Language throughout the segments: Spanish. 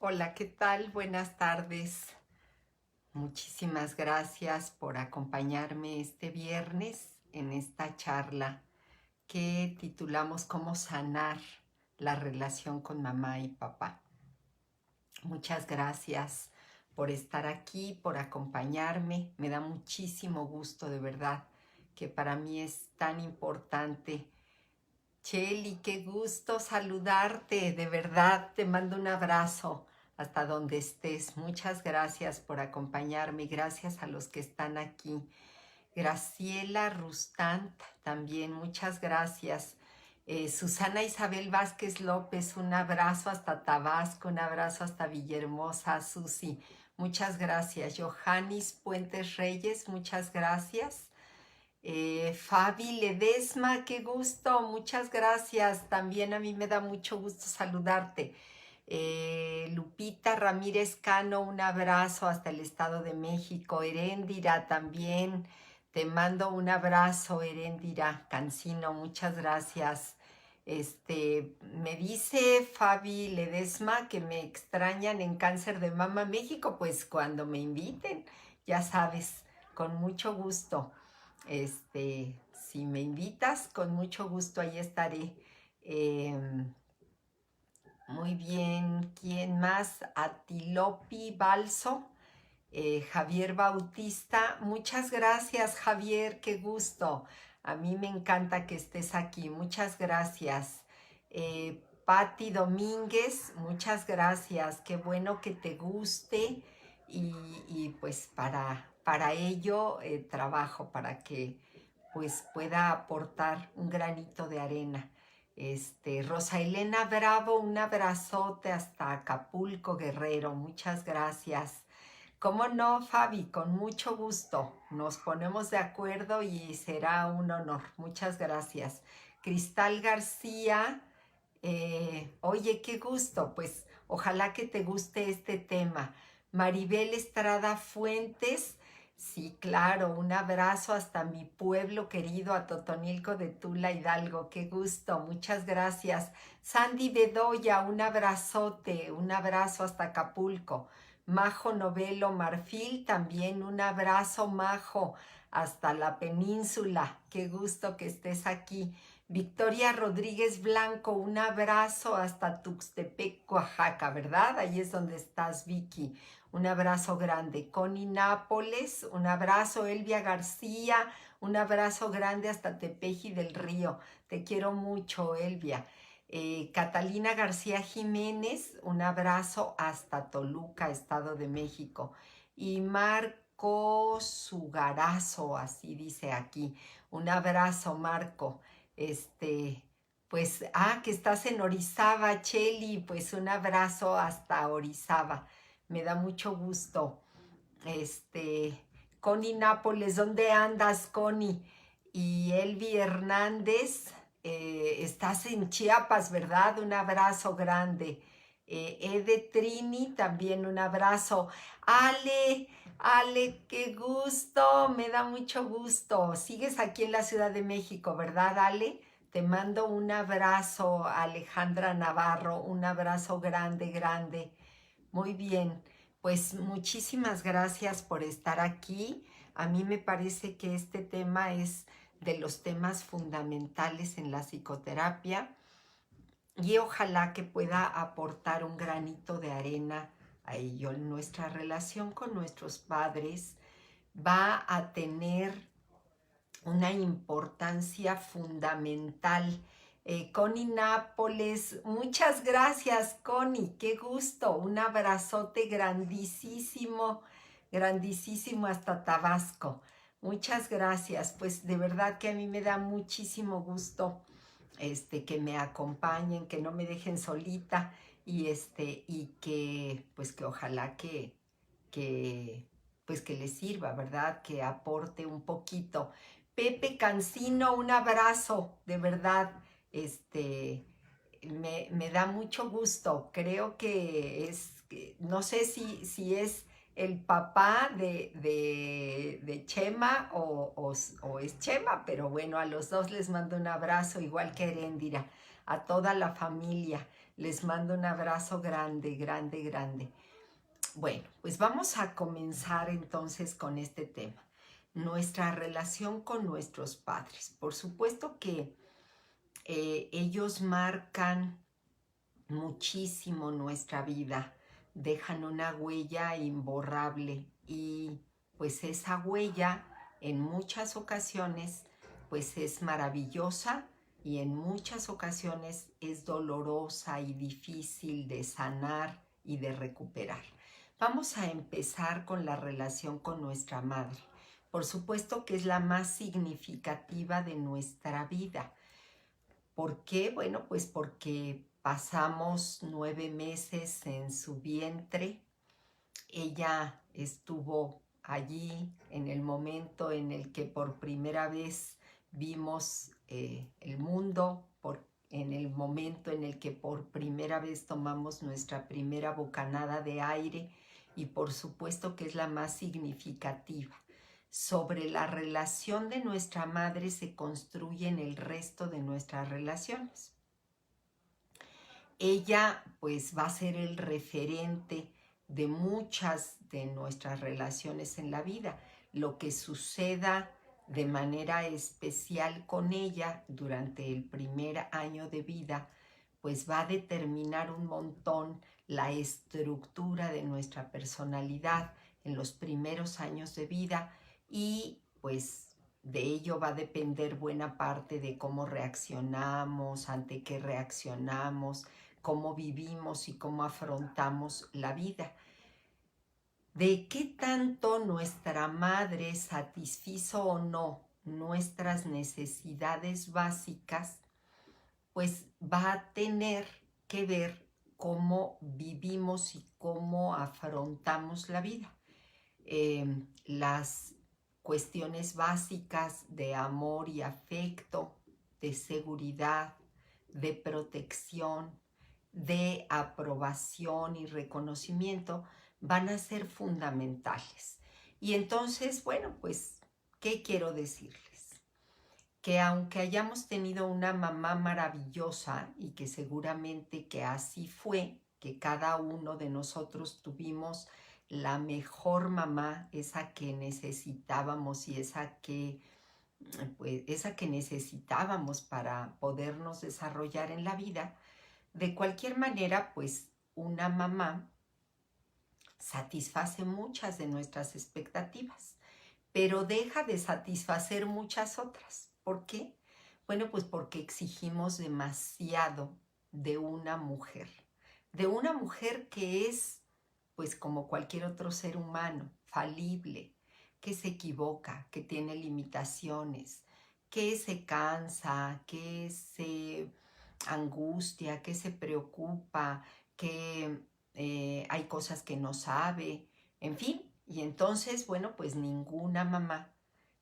Hola, ¿qué tal? Buenas tardes. Muchísimas gracias por acompañarme este viernes en esta charla que titulamos Cómo sanar la relación con mamá y papá. Muchas gracias por estar aquí, por acompañarme. Me da muchísimo gusto, de verdad, que para mí es tan importante. Cheli, qué gusto saludarte, de verdad te mando un abrazo hasta donde estés. Muchas gracias por acompañarme, gracias a los que están aquí. Graciela Rustant, también muchas gracias. Susana Isabel Vázquez López, un abrazo hasta Tabasco, un abrazo hasta Villahermosa, Susi. Muchas gracias. Johannis Puentes Reyes, muchas gracias. Fabi Ledesma, qué gusto, muchas gracias. También a mí me da mucho gusto saludarte. Lupita Ramírez Cano, un abrazo hasta el Estado de México. Heréndira también, te mando un abrazo, Heréndira Cancino, muchas gracias. Me dice Fabi Ledesma que me extrañan en Cáncer de Mama México, pues cuando me inviten, ya sabes, con mucho gusto. Si me invitas, con mucho gusto ahí estaré. Muy bien, ¿quién más? Atilopi Balso, Javier Bautista. Muchas gracias, Javier, qué gusto. A mí me encanta que estés aquí. Muchas gracias. Patti Domínguez, muchas gracias. Qué bueno que te guste y pues para ello trabajo, para que pues pueda aportar un granito de arena. Rosa Elena Bravo, un abrazote hasta Acapulco, Guerrero. Muchas gracias. ¿Cómo no, Fabi? Con mucho gusto. Nos ponemos de acuerdo y será un honor. Muchas gracias. Cristal García, oye, qué gusto. Pues ojalá que te guste este tema. Maribel Estrada Fuentes, sí, claro, un abrazo hasta mi pueblo querido, a Totonilco de Tula, Hidalgo. Qué gusto, muchas gracias. Sandy Bedoya, un abrazote, un abrazo hasta Acapulco. Majo Novelo Marfil, también un abrazo, Majo, hasta la península. Qué gusto que estés aquí. Victoria Rodríguez Blanco, un abrazo hasta Tuxtepec, Oaxaca, ¿verdad? Ahí es donde estás, Vicky. Un abrazo grande. Connie Nápoles, un abrazo. Elvia García, un abrazo grande hasta Tepeji del Río. Te quiero mucho, Elvia. Catalina García Jiménez, un abrazo hasta Toluca, Estado de México. Y Marco Sugarazo, así dice aquí. Un abrazo, Marco. Que estás en Orizaba, Cheli, pues un abrazo hasta Orizaba. Me da mucho gusto. Connie Nápoles, ¿dónde andas, Connie? Y Elvi Hernández, estás en Chiapas, ¿verdad? Un abrazo grande. Ede Trini, también un abrazo. Ale, qué gusto, me da mucho gusto. Sigues aquí en la Ciudad de México, ¿verdad, Ale? Te mando un abrazo, Alejandra Navarro, un abrazo grande, grande. Muy bien, pues muchísimas gracias por estar aquí. A mí me parece que este tema es de los temas fundamentales en la psicoterapia y ojalá que pueda aportar un granito de arena a ello. Nuestra relación con nuestros padres va a tener una importancia fundamental. Connie Nápoles, muchas gracias, Connie, qué gusto, un abrazote grandísimo, grandísimo hasta Tabasco. Muchas gracias, pues de verdad que a mí me da muchísimo gusto que me acompañen, que no me dejen solita y que pues que ojalá que pues que les sirva, ¿verdad? Que aporte un poquito. Pepe Cancino, un abrazo, de verdad, me da mucho gusto. Creo que no sé si es el papá de Chema o es Chema, pero bueno, a los dos les mando un abrazo, igual que a Heréndira, a toda la familia, les mando un abrazo grande, grande, grande. Bueno, pues vamos a comenzar entonces con este tema, nuestra relación con nuestros padres. Por supuesto que ellos marcan muchísimo nuestra vida, dejan una huella imborrable y pues esa huella en muchas ocasiones pues es maravillosa y en muchas ocasiones es dolorosa y difícil de sanar y de recuperar. Vamos a empezar con la relación con nuestra madre. Por supuesto que es la más significativa de nuestra vida. ¿Por qué? Bueno, pues porque pasamos 9 meses en su vientre. Ella estuvo allí en el momento en el que por primera vez vimos el mundo, en el momento en el que por primera vez tomamos nuestra primera bocanada de aire y por supuesto que es la más significativa. Sobre la relación de nuestra madre se construyen el resto de nuestras relaciones. Ella pues va a ser el referente de muchas de nuestras relaciones en la vida. Lo que suceda de manera especial con ella durante el primer año de vida, pues va a determinar un montón la estructura de nuestra personalidad en los primeros años de vida y pues de ello va a depender buena parte de cómo reaccionamos, ante qué reaccionamos, cómo vivimos y cómo afrontamos la vida. De qué tanto nuestra madre satisfizo o no nuestras necesidades básicas, pues va a tener que ver cómo vivimos y cómo afrontamos la vida. Las cuestiones básicas de amor y afecto, de seguridad, de protección, de aprobación y reconocimiento van a ser fundamentales. Y entonces, bueno, pues, ¿qué quiero decirles? Que aunque hayamos tenido una mamá maravillosa y que seguramente que así fue, que cada uno de nosotros tuvimos la mejor mamá, esa que necesitábamos y esa que necesitábamos para podernos desarrollar en la vida, de cualquier manera, pues una mamá satisface muchas de nuestras expectativas, pero deja de satisfacer muchas otras. ¿Por qué? Bueno, pues porque exigimos demasiado de una mujer que es, pues como cualquier otro ser humano, falible, que se equivoca, que tiene limitaciones, que se cansa, que se angustia, que se preocupa, que hay cosas que no sabe, en fin. Y entonces, bueno, pues ninguna mamá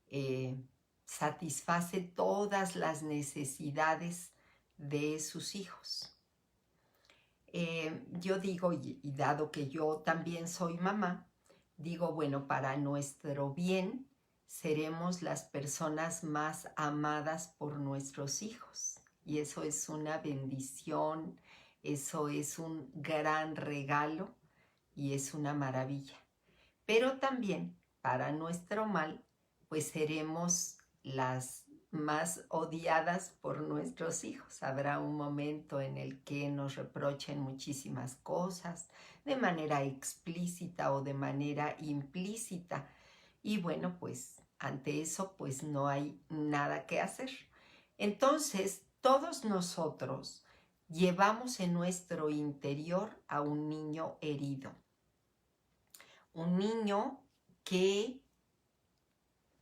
eh, satisface todas las necesidades de sus hijos. Yo digo, y dado que yo también soy mamá, digo, bueno, para nuestro bien seremos las personas más amadas por nuestros hijos. Y eso es una bendición, eso es un gran regalo y es una maravilla. Pero también para nuestro mal, pues seremos las más odiadas por nuestros hijos. Habrá un momento en el que nos reprochen muchísimas cosas de manera explícita o de manera implícita. Y bueno, pues ante eso pues no hay nada que hacer. Entonces, todos nosotros llevamos en nuestro interior a un niño herido. Un niño que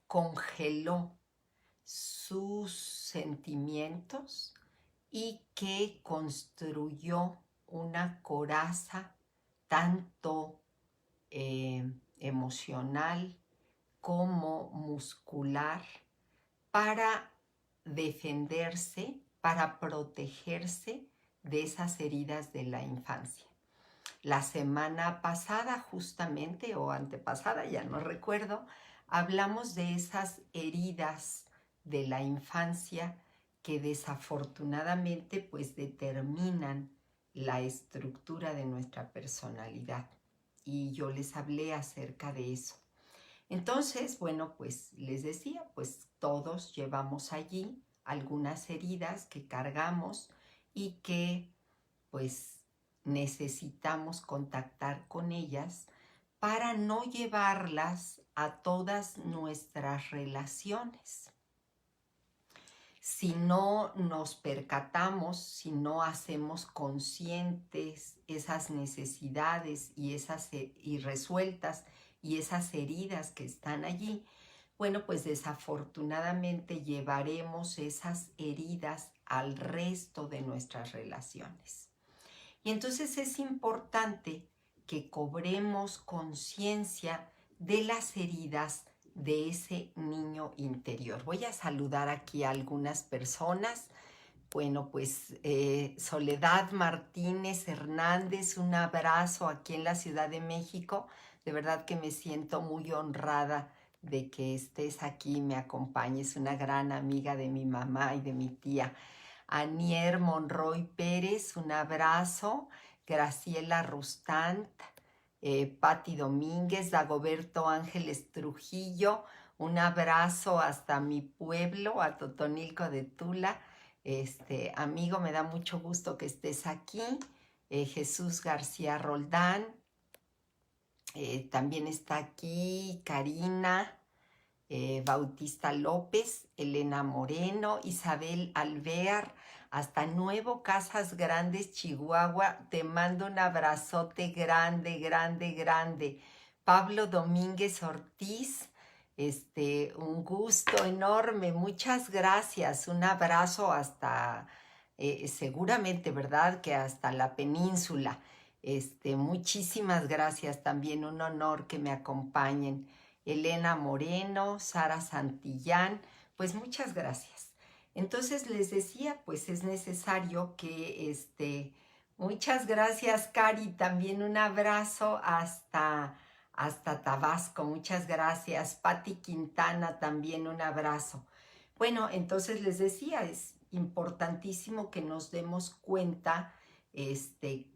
congeló sus sentimientos y que construyó una coraza tanto emocional como muscular para defenderse, para protegerse de esas heridas de la infancia. La semana pasada justamente, o antepasada, ya no recuerdo, hablamos de esas heridas de la infancia que desafortunadamente pues determinan la estructura de nuestra personalidad. Y yo les hablé acerca de eso. Entonces, bueno, pues les decía, pues todos llevamos allí algunas heridas que cargamos y que pues necesitamos contactar con ellas para no llevarlas a todas nuestras relaciones. Si no nos percatamos, si no hacemos conscientes esas necesidades y esas irresueltas y esas heridas que están allí, bueno, pues desafortunadamente llevaremos esas heridas al resto de nuestras relaciones. Y entonces es importante que cobremos conciencia de las heridas de ese niño interior. Voy a saludar aquí a algunas personas. Bueno, pues Soledad Martínez Hernández, un abrazo aquí en la Ciudad de México. De verdad que me siento muy honrada de que estés aquí y me acompañes. Una gran amiga de mi mamá y de mi tía. Anier Monroy Pérez, un abrazo. Graciela Rustant, Patti Domínguez, Dagoberto Ángeles Trujillo, un abrazo hasta mi pueblo, a Totonilco de Tula. Amigo, me da mucho gusto que estés aquí. Jesús García Roldán, también está aquí Karina, Bautista López, Elena Moreno, Isabel Alvear, hasta Nuevo Casas Grandes, Chihuahua. Te mando un abrazote grande, grande, grande. Pablo Domínguez Ortiz, un gusto enorme. Muchas gracias. Un abrazo hasta, seguramente, ¿verdad? Que hasta la península. Muchísimas gracias. También un honor que me acompañen. Elena Moreno, Sara Santillán, pues muchas gracias. Entonces les decía, pues es necesario que, muchas gracias Cari, también un abrazo hasta Tabasco, muchas gracias. Patti Quintana, también un abrazo. Bueno, entonces les decía, es importantísimo que nos demos cuenta, qué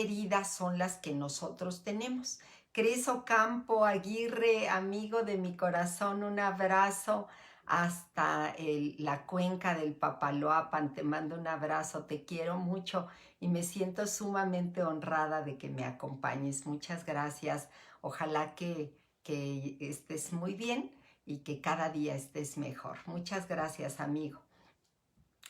heridas son las que nosotros tenemos. Cris Ocampo Aguirre, amigo de mi corazón, un abrazo hasta la cuenca del Papaloapan. Te mando un abrazo, te quiero mucho y me siento sumamente honrada de que me acompañes. Muchas gracias. Ojalá que estés muy bien y que cada día estés mejor. Muchas gracias, amigo.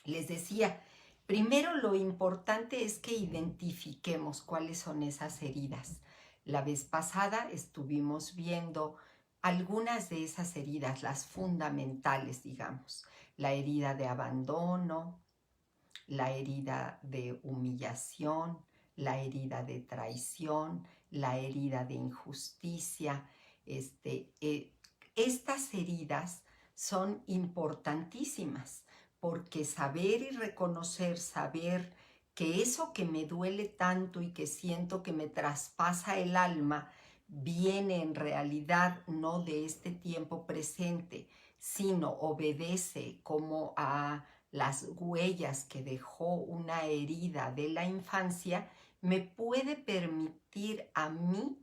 Les decía, primero lo importante es que identifiquemos cuáles son esas heridas. La vez pasada estuvimos viendo algunas de esas heridas, las fundamentales, digamos. La herida de abandono, la herida de humillación, la herida de traición, la herida de injusticia. Estas heridas son importantísimas porque saber y reconocer, saber que eso que me duele tanto y que siento que me traspasa el alma, viene en realidad no de este tiempo presente, sino obedece como a las huellas que dejó una herida de la infancia, me puede permitir a mí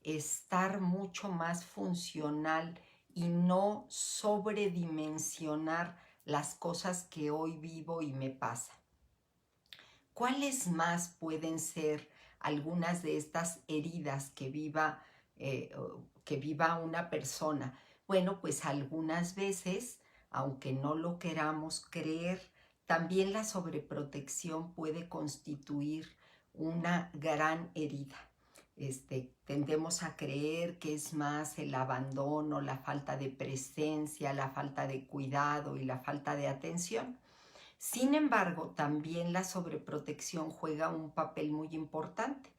estar mucho más funcional y no sobredimensionar las cosas que hoy vivo y me pasan. ¿Cuáles más pueden ser algunas de estas heridas que viva una persona? Bueno, pues algunas veces, aunque no lo queramos creer, también la sobreprotección puede constituir una gran herida. Tendemos a creer que es más el abandono, la falta de presencia, la falta de cuidado y la falta de atención. Sin embargo, también la sobreprotección juega un papel muy importante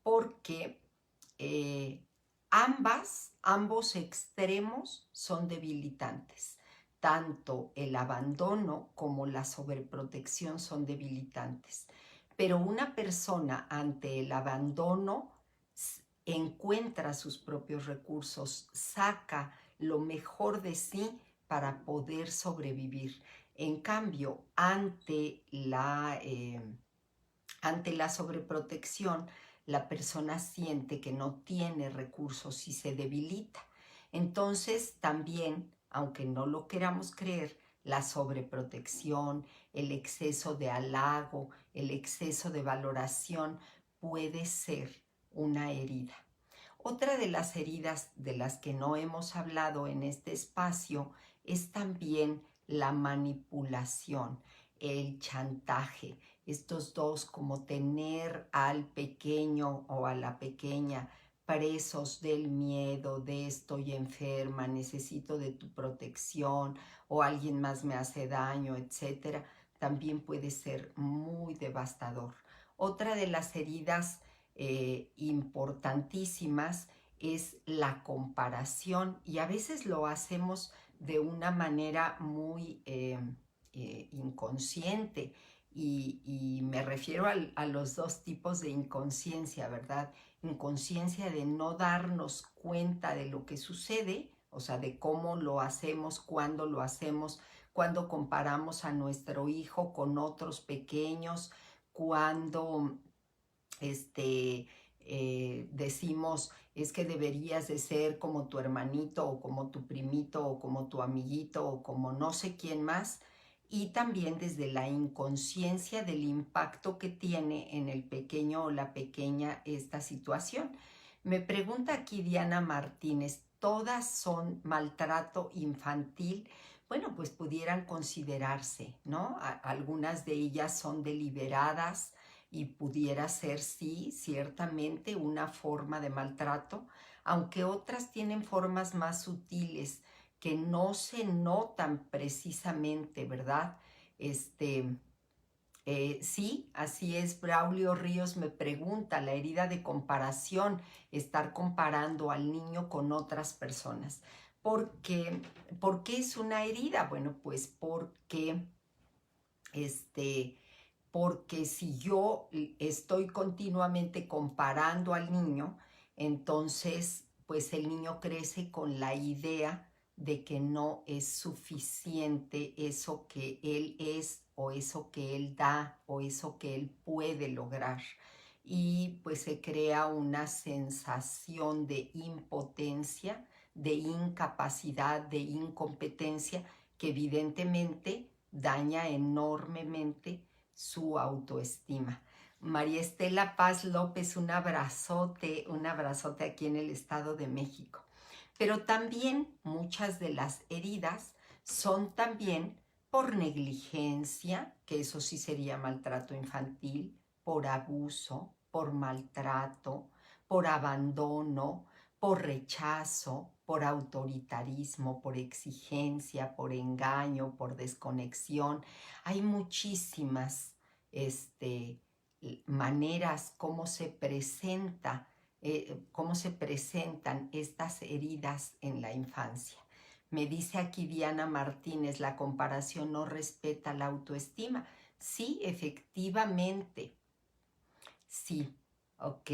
porque ambos extremos son debilitantes. Tanto el abandono como la sobreprotección son debilitantes. Pero una persona ante el abandono encuentra sus propios recursos, saca lo mejor de sí para poder sobrevivir. En cambio, ante la sobreprotección, la persona siente que no tiene recursos y se debilita. Entonces, también, aunque no lo queramos creer, la sobreprotección, el exceso de halago, el exceso de valoración puede ser una herida. Otra de las heridas de las que no hemos hablado en este espacio es también la manipulación, el chantaje. Estos dos, como tener al pequeño o a la pequeña presos del miedo, de estoy enferma, necesito de tu protección o alguien más me hace daño, etcétera, también puede ser muy devastador. Otra de las heridas importantísimas es la comparación, y a veces lo hacemos de una manera muy inconsciente, y me refiero a los dos tipos de inconsciencia, ¿verdad? Inconsciencia de no darnos cuenta de lo que sucede, o sea, de cómo lo hacemos, cuando comparamos a nuestro hijo con otros pequeños, cuando decimos es que deberías de ser como tu hermanito o como tu primito o como tu amiguito o como no sé quién más, y también desde la inconsciencia del impacto que tiene en el pequeño o la pequeña esta situación. Me pregunta aquí Diana Martínez, ¿todas son maltrato infantil? Bueno, pues pudieran considerarse, ¿no? Algunas de ellas son deliberadas, y pudiera ser, sí, ciertamente una forma de maltrato, aunque otras tienen formas más sutiles que no se notan precisamente, ¿verdad? Sí, así es. Braulio Ríos me pregunta, la herida de comparación, estar comparando al niño con otras personas. ¿Por qué es una herida? Bueno, pues porque si yo estoy continuamente comparando al niño, entonces pues el niño crece con la idea de que no es suficiente eso que él es o eso que él da o eso que él puede lograr. Y pues se crea una sensación de impotencia, de incapacidad, de incompetencia, que evidentemente daña enormemente su autoestima. María Estela Paz López, un abrazote aquí en el Estado de México. Pero también muchas de las heridas son también por negligencia, que eso sí sería maltrato infantil, por abuso, por maltrato, por abandono, por rechazo, por autoritarismo, por exigencia, por engaño, por desconexión. Hay muchísimas maneras cómo se presentan estas heridas en la infancia. Me dice aquí Diana Martínez, la comparación no respeta la autoestima. Sí, efectivamente. Sí, ok.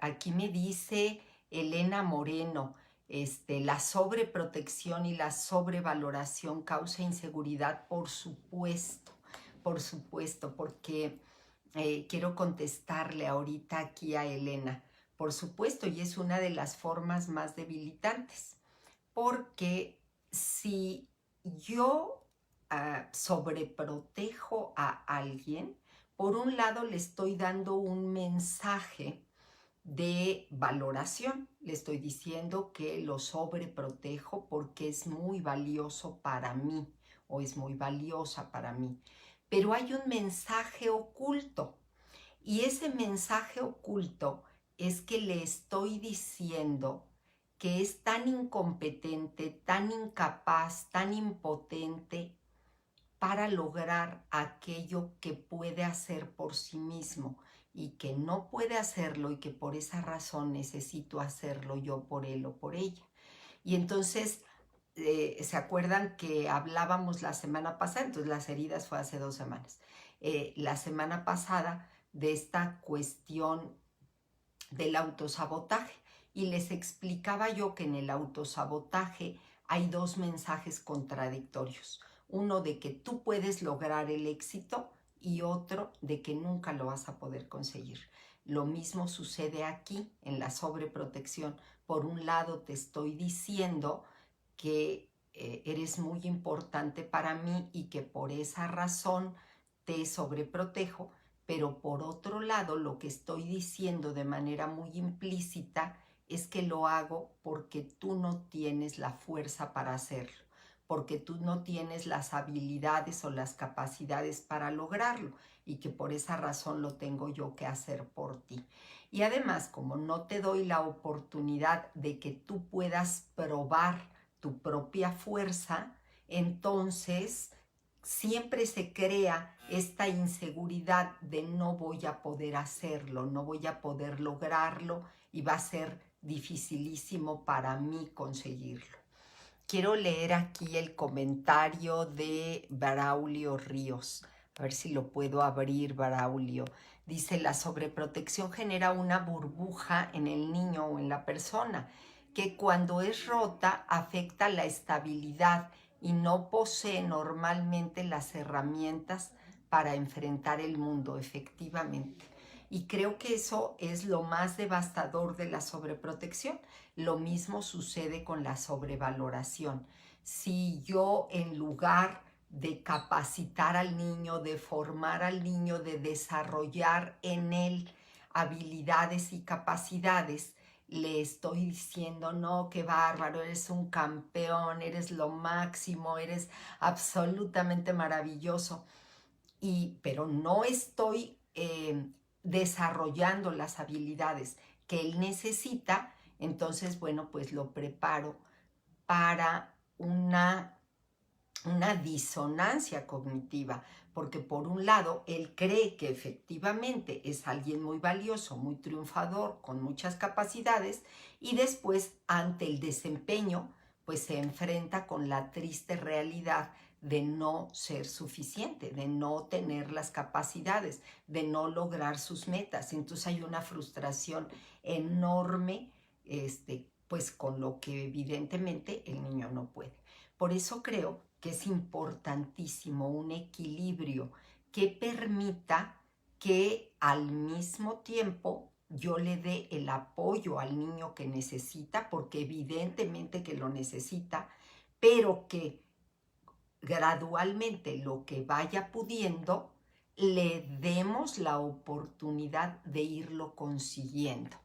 Aquí me dice Elena Moreno, la sobreprotección y la sobrevaloración causa inseguridad, por supuesto, porque quiero contestarle ahorita aquí a Elena. Por supuesto, y es una de las formas más debilitantes, porque si yo sobreprotejo a alguien, por un lado le estoy dando un mensaje de valoración, le estoy diciendo que lo sobreprotejo porque es muy valioso para mí o es muy valiosa para mí, pero hay un mensaje oculto, y ese mensaje oculto es que le estoy diciendo que es tan incompetente, tan incapaz, tan impotente para lograr aquello que puede hacer por sí mismo y que no puede hacerlo, y que por esa razón necesito hacerlo yo por él o por ella. Y entonces, ¿se acuerdan que hablábamos la semana pasada? Entonces las heridas fue hace 2 semanas. La semana pasada de esta cuestión del autosabotaje. Y les explicaba yo que en el autosabotaje hay dos mensajes contradictorios. Uno de que tú puedes lograr el éxito y otro de que nunca lo vas a poder conseguir. Lo mismo sucede aquí en la sobreprotección. Por un lado te estoy diciendo que eres muy importante para mí y que por esa razón te sobreprotejo, pero por otro lado lo que estoy diciendo de manera muy implícita es que lo hago porque tú no tienes la fuerza para hacerlo, porque tú no tienes las habilidades o las capacidades para lograrlo y que por esa razón lo tengo yo que hacer por ti. Y además, como no te doy la oportunidad de que tú puedas probar tu propia fuerza, entonces siempre se crea esta inseguridad de no voy a poder hacerlo, no voy a poder lograrlo y va a ser dificilísimo para mí conseguirlo. Quiero leer aquí el comentario de Braulio Ríos. A ver si lo puedo abrir, Braulio. Dice, la sobreprotección genera una burbuja en el niño o en la persona que cuando es rota afecta la estabilidad y no posee normalmente las herramientas para enfrentar el mundo efectivamente. Y creo que eso es lo más devastador de la sobreprotección. Lo mismo sucede con la sobrevaloración. Si yo en lugar de capacitar al niño, de formar al niño, de desarrollar en él habilidades y capacidades, le estoy diciendo, no, qué bárbaro, eres un campeón, eres lo máximo, eres absolutamente maravilloso, pero no estoy desarrollando las habilidades que él necesita, entonces, bueno, pues lo preparo para una disonancia cognitiva, porque por un lado él cree que efectivamente es alguien muy valioso, muy triunfador, con muchas capacidades, y después ante el desempeño pues se enfrenta con la triste realidad de no ser suficiente, de no tener las capacidades, de no lograr sus metas. Entonces hay una frustración enorme, pues con lo que evidentemente el niño no puede. Por eso creo que es importantísimo un equilibrio que permita que al mismo tiempo yo le dé el apoyo al niño que necesita, porque evidentemente que lo necesita, pero que gradualmente lo que vaya pudiendo, le demos la oportunidad de irlo consiguiendo.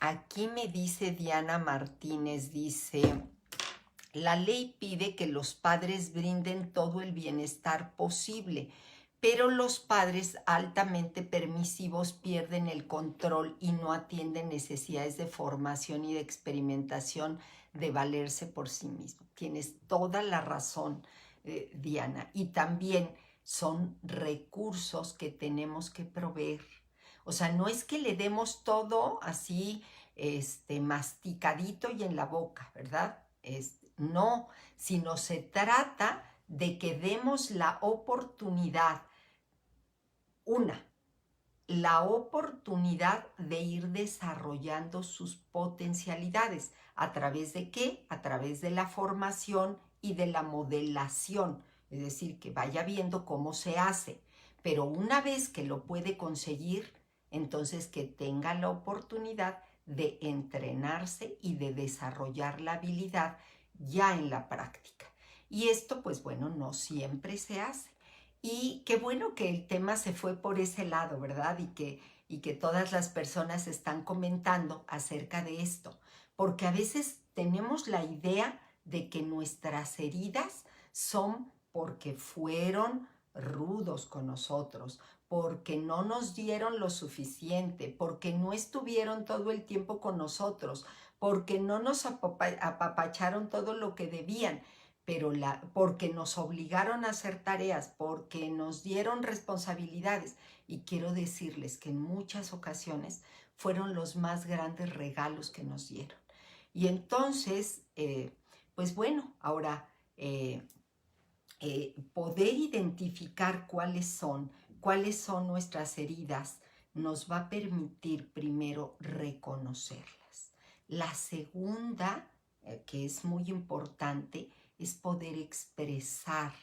Aquí me dice Diana Martínez, dice, la ley pide que los padres brinden todo el bienestar posible, pero los padres altamente permisivos pierden el control y no atienden necesidades de formación y de experimentación de valerse por sí mismos. Tienes toda la razón, Diana. Y también son recursos que tenemos que proveer. O sea, no es que le demos todo así, masticadito y en la boca, ¿verdad? No, sino se trata de que demos la oportunidad, la oportunidad de ir desarrollando sus potencialidades. ¿A través de qué? A través de la formación y de la modelación. Es decir, que vaya viendo cómo se hace. Pero una vez que lo puede conseguir, entonces que tenga la oportunidad de entrenarse y de desarrollar la habilidad ya en la práctica. Y esto, pues bueno, no siempre se hace. Y qué bueno que el tema se fue por ese lado, ¿verdad? Y que todas las personas están comentando acerca de esto, porque a veces tenemos la idea de que nuestras heridas son porque fueron rudos con nosotros, porque no nos dieron lo suficiente, porque no estuvieron todo el tiempo con nosotros, porque no nos apapacharon todo lo que debían, pero porque nos obligaron a hacer tareas, porque nos dieron responsabilidades. Y quiero decirles que en muchas ocasiones fueron los más grandes regalos que nos dieron. Y entonces, pues bueno, ahora poder identificar cuáles son cuáles son nuestras heridas nos va a permitir primero reconocerlas. La segunda, que es muy importante, es poder expresar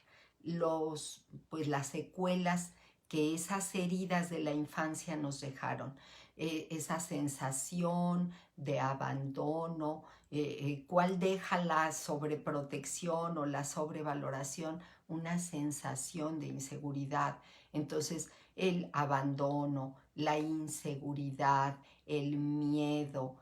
las secuelas que esas heridas de la infancia nos dejaron. Esa sensación de abandono, cuál deja la sobreprotección o la sobrevaloración, una sensación de inseguridad. Entonces, el abandono, la inseguridad, el miedo,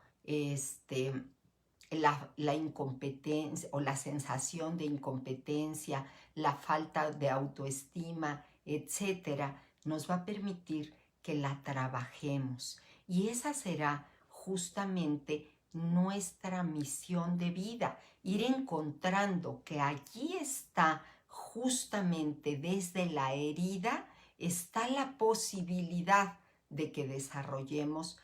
la incompetencia o la sensación de incompetencia, la falta de autoestima, etcétera, nos va a permitir que la trabajemos. Y esa será justamente nuestra misión de vida, ir encontrando que allí está justamente desde la herida, está la posibilidad de que desarrollemos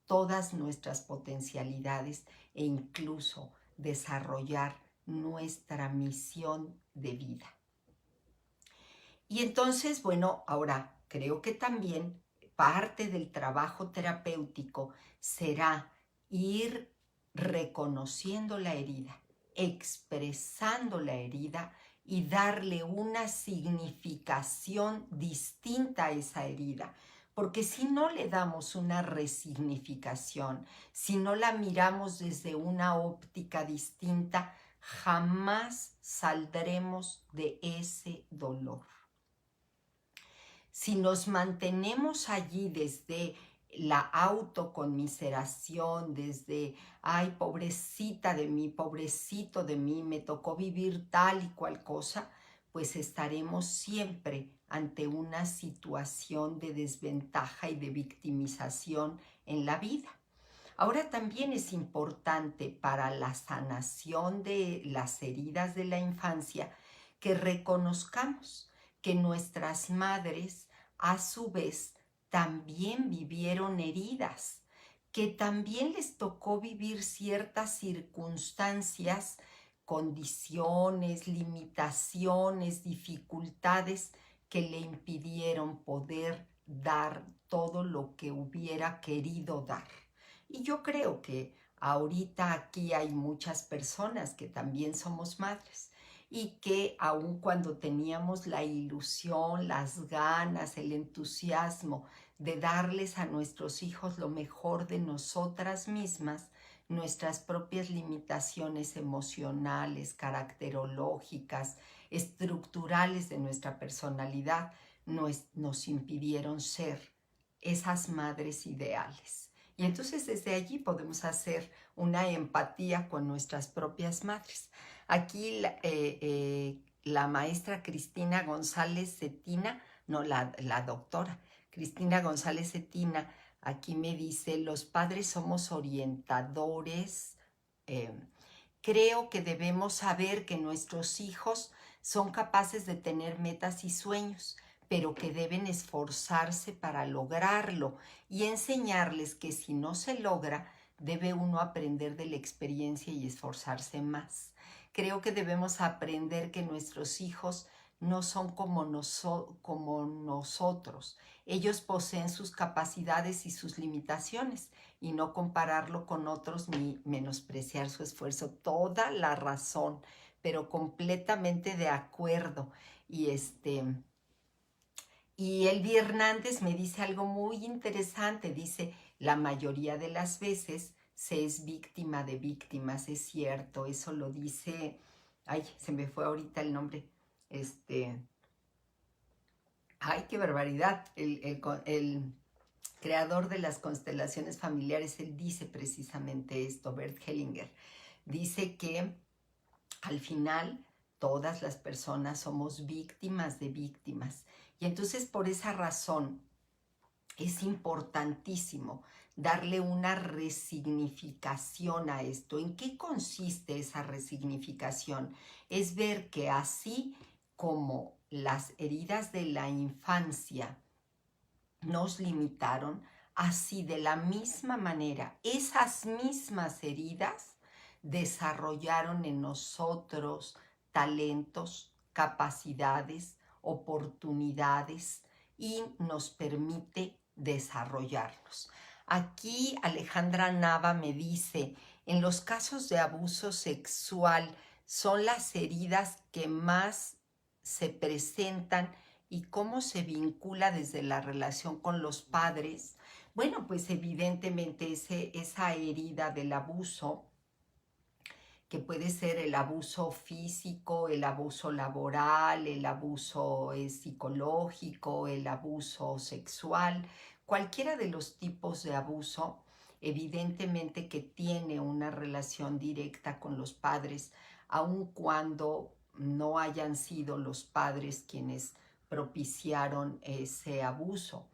todas nuestras potencialidades e incluso desarrollar nuestra misión de vida. Y entonces, bueno, ahora creo que también parte del trabajo terapéutico será ir reconociendo la herida, expresando la herida y darle una significación distinta a esa herida. Porque si no le damos una resignificación, si no la miramos desde una óptica distinta, jamás saldremos de ese dolor. Si nos mantenemos allí desde la autoconmiseración, desde, ay, pobrecita de mí, pobrecito de mí, me tocó vivir tal y cual cosa, pues estaremos siempre ante una situación de desventaja y de victimización en la vida. Ahora también es importante para la sanación de las heridas de la infancia que reconozcamos que nuestras madres a su vez también vivieron heridas, que también les tocó vivir ciertas circunstancias, condiciones, limitaciones, dificultades que le impidieron poder dar todo lo que hubiera querido dar. Y yo creo que ahorita aquí hay muchas personas que también somos madres y que aun cuando teníamos la ilusión, las ganas, el entusiasmo de darles a nuestros hijos lo mejor de nosotras mismas, nuestras propias limitaciones emocionales, caracterológicas, estructurales de nuestra personalidad nos impidieron ser esas madres ideales. Y entonces desde allí podemos hacer una empatía con nuestras propias madres. Aquí la maestra Cristina González Cetina, no, la doctora Cristina González Cetina, aquí me dice, los padres somos orientadores. Creo que debemos saber que nuestros hijos son capaces de tener metas y sueños, pero que deben esforzarse para lograrlo y enseñarles que si no se logra, debe uno aprender de la experiencia y esforzarse más. Creo que debemos aprender que nuestros hijos no son como nosotros. Ellos poseen sus capacidades y sus limitaciones y no compararlo con otros ni menospreciar su esfuerzo. Toda la razón, pero completamente de acuerdo. Y Elvi Hernández me dice algo muy interesante. Dice, la mayoría de las veces se es víctima de víctimas. Es cierto, eso lo dice... Ay, se me fue ahorita el nombre. Ay, qué barbaridad. El creador de las constelaciones familiares, él dice precisamente esto, Bert Hellinger. Dice que al final todas las personas somos víctimas de víctimas. Y entonces por esa razón es importantísimo darle una resignificación a esto. ¿En qué consiste esa resignificación? Es ver que así como las heridas de la infancia nos limitaron, así de la misma manera, esas mismas heridas desarrollaron en nosotros talentos, capacidades, oportunidades y nos permite desarrollarnos. Aquí Alejandra Nava me dice, en los casos de abuso sexual son las heridas que más se presentan y cómo se vincula desde la relación con los padres. Bueno, pues evidentemente esa herida del abuso, que puede ser el abuso físico, el abuso laboral, el abuso psicológico, el abuso sexual, cualquiera de los tipos de abuso, evidentemente que tiene una relación directa con los padres, aun cuando no hayan sido los padres quienes propiciaron ese abuso.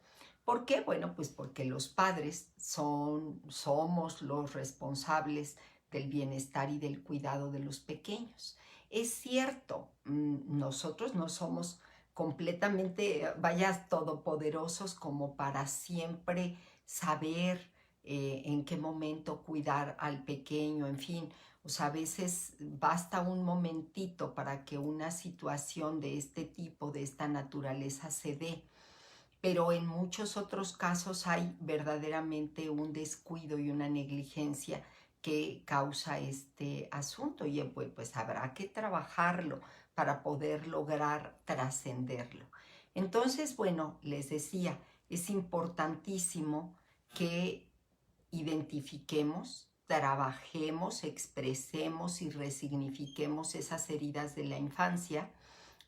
¿Por qué? Bueno, pues porque los padres somos los responsables del bienestar y del cuidado de los pequeños. Es cierto, nosotros no somos completamente, vaya, todopoderosos como para siempre saber en qué momento cuidar al pequeño, en fin. O sea, a veces basta un momentito para que una situación de este tipo, de esta naturaleza, se dé. Pero en muchos otros casos hay verdaderamente un descuido y una negligencia que causa este asunto y pues habrá que trabajarlo para poder lograr trascenderlo. Entonces, bueno, les decía, es importantísimo que identifiquemos, trabajemos, expresemos y resignifiquemos esas heridas de la infancia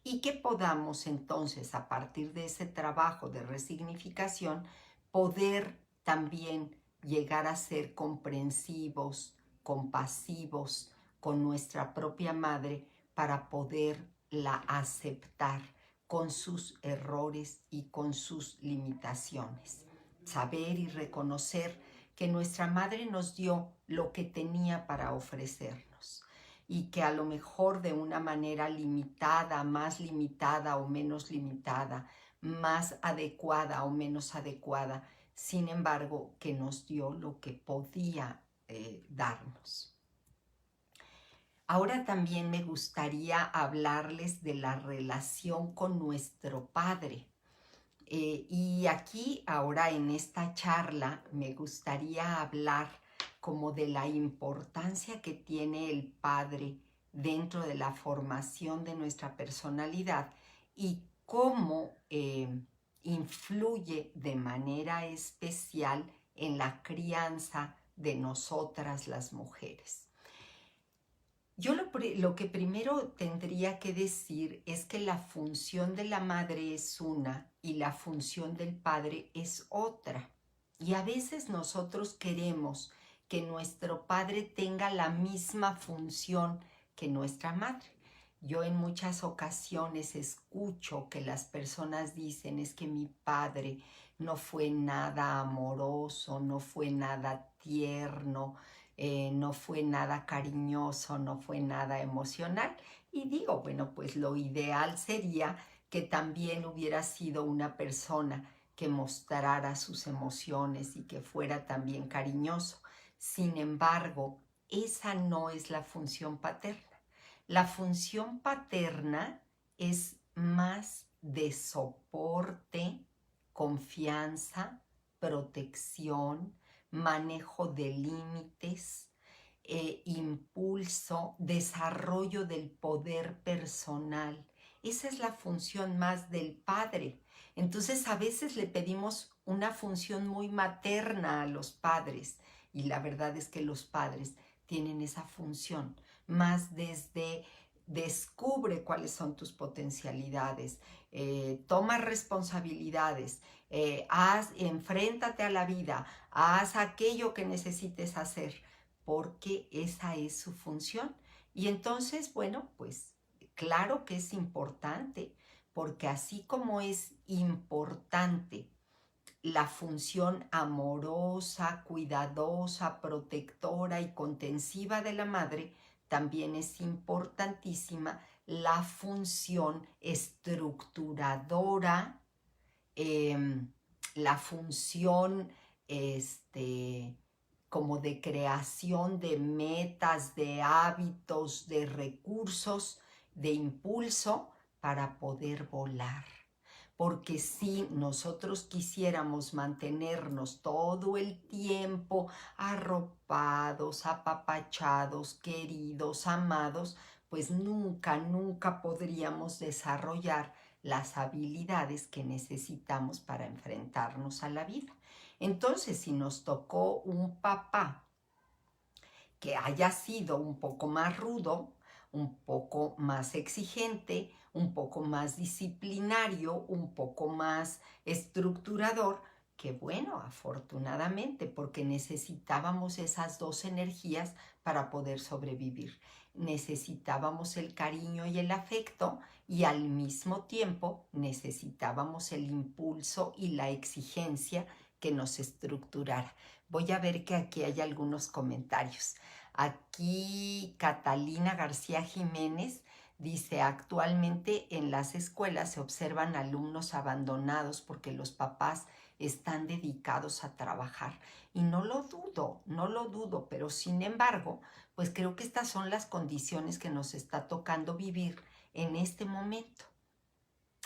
y que podamos entonces, a partir de ese trabajo de resignificación, poder también llegar a ser comprensivos, compasivos con nuestra propia madre para poderla aceptar con sus errores y con sus limitaciones. Saber y reconocer que nuestra madre nos dio lo que tenía para ofrecernos y que a lo mejor de una manera limitada, más limitada o menos limitada, más adecuada o menos adecuada, sin embargo, que nos dio lo que podía darnos. Ahora también me gustaría hablarles de la relación con nuestro Padre. Y aquí, ahora en esta charla, me gustaría hablar como de la importancia que tiene el Padre dentro de la formación de nuestra personalidad y cómo influye de manera especial en la crianza de nosotras las mujeres. Yo lo que primero tendría que decir es que la función de la madre es una y la función del padre es otra. Y a veces nosotros queremos que nuestro padre tenga la misma función que nuestra madre. Yo en muchas ocasiones escucho que las personas dicen es que mi padre no fue nada amoroso, no fue nada tierno, no fue nada cariñoso, no fue nada emocional. Y digo, bueno, pues lo ideal sería que también hubiera sido una persona que mostrara sus emociones y que fuera también cariñoso. Sin embargo, esa no es la función paterna. La función paterna es más de soporte, confianza, protección, manejo de límites, impulso, desarrollo del poder personal. Esa es la función más del padre. Entonces a veces le pedimos una función muy materna a los padres y la verdad es que los padres tienen esa función más desde descubre cuáles son tus potencialidades, toma responsabilidades, enfréntate a la vida, haz aquello que necesites hacer, porque esa es su función. Y entonces, bueno, pues claro que es importante, porque así como es importante la función amorosa, cuidadosa, protectora y contensiva de la madre, también es importantísima la función estructuradora, la función como de creación de metas, de hábitos, de recursos, de impulso para poder volar. porque si nosotros quisiéramos mantenernos todo el tiempo arropados, apapachados, queridos, amados, pues nunca, nunca podríamos desarrollar las habilidades que necesitamos para enfrentarnos a la vida. Entonces, si nos tocó un papá que haya sido un poco más rudo, un poco más exigente, un poco más disciplinario, un poco más estructurador, que bueno, afortunadamente, porque necesitábamos esas dos energías para poder sobrevivir. Necesitábamos el cariño y el afecto y al mismo tiempo necesitábamos el impulso y la exigencia que nos estructurara. Voy a ver que aquí hay algunos comentarios. Aquí Catalina García Jiménez dice, actualmente en las escuelas se observan alumnos abandonados porque los papás están dedicados a trabajar. Y no lo dudo, pero sin embargo, pues creo que estas son las condiciones que nos está tocando vivir en este momento.